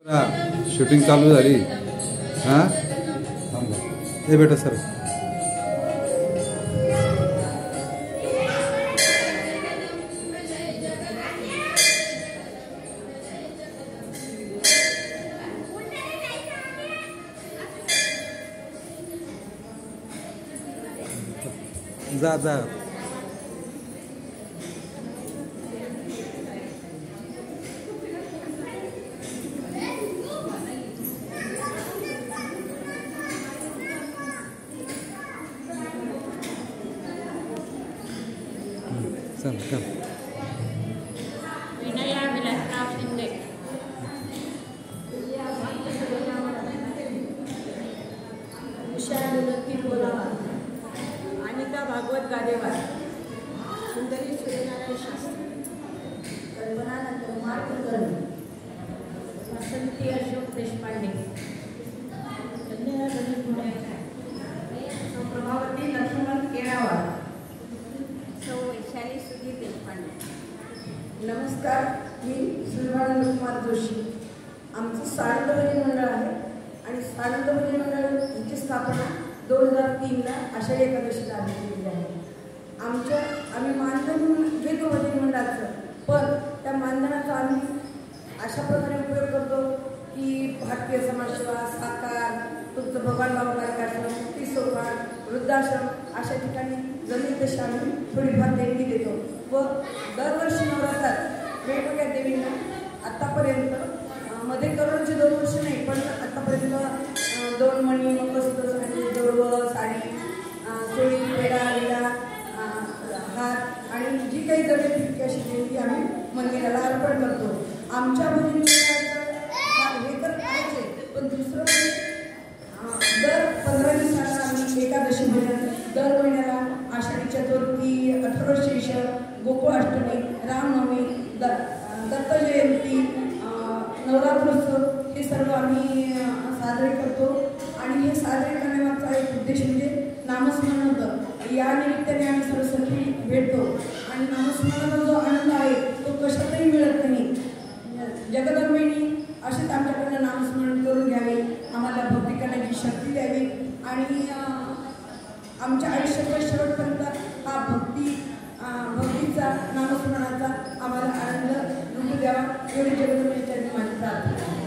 Shooting चालू झाली। हाँ ये बेटा सर जा जा चल चल विनया विलासराव शिंदे, उषा विनोदी बोलावा, अनिता भागवत गादेवार, सुंदरी सूर्यनारायण शास्त्री, कल्पना नंदकुमार कुलकर्णी, वसंती अशोक देशपांडे, कन्या रमेश पुणेकर, प्रभावती लक्ष्मण केळावार, वैशाली सुधीर देशपांडे। नमस्कार, मी सुलभानंद कुमार जोशी। आमचं सानंद भजन मंडळ आहे आणि सानंद भजन मंडळाची स्थापना 2003ला आषाढी एकादशीला केलेली आहे। आम्ही मानधन घेतो भजन मंडळाचं, पण त्या मानधनाचा आम्ही अशा प्रकारे उपयोग करतो की भारतीय समाजसेवा, साकार, तुमचं भगवान बाबा कार्यक्रम, मुक्ती सोपान, वृद्धाश्रम अशा ठिकाणी जमीन तशी आम्ही थोडीफार देणगी देतो व दरवर्षी नवरात्रात वेगवेगळ्या देवींना आत्तापर्यंत मध्ये करोनाची 2 वर्ष नाही, पण आत्तापर्यंत 2 मणी, मंगळसूत्र, जोडवं, साडी, चोळी, पेढा, विडा, हात आणि जी काही जमेल तितकी अशी देणगी आम्ही मंदिराला अर्पण करतो। आमच्या भजन हे तर करायचे, पण दुसरं म्हणजे दर 15 दिवसाला आम्ही एकादशी भजन, दर महिन्याला आषाढी चतुर्थी, 18 शीर्ष, गोकुळाष्टमी, रामनवमी, दत्त जयंती, नवरात्रोत्सव हे सर्व आम्ही साजरे करतो आणि हे साजरे करण्यामागचा एक उद्देश म्हणजे नामस्मरण होतं। या निमित्ताने आम्ही सर्व सखी भेटतो आणि नामस्मरणाचा जो आनंद आहे तो कशातही मिळत नाही। जगदंबेनी असेच आमच्याकडनं नामस्मरण करून घ्यावे, आम्हाला भक्ती करण्याची शक्ती द्यावी आणि आमच्या आयुष्याच्या शेवटपर्यंत हा भक्तीचा, नामस्मरणाचा आम्हाला आनंद लुटू द्यावा, एवढी जगदंबेच्या माझी प्रार्थना।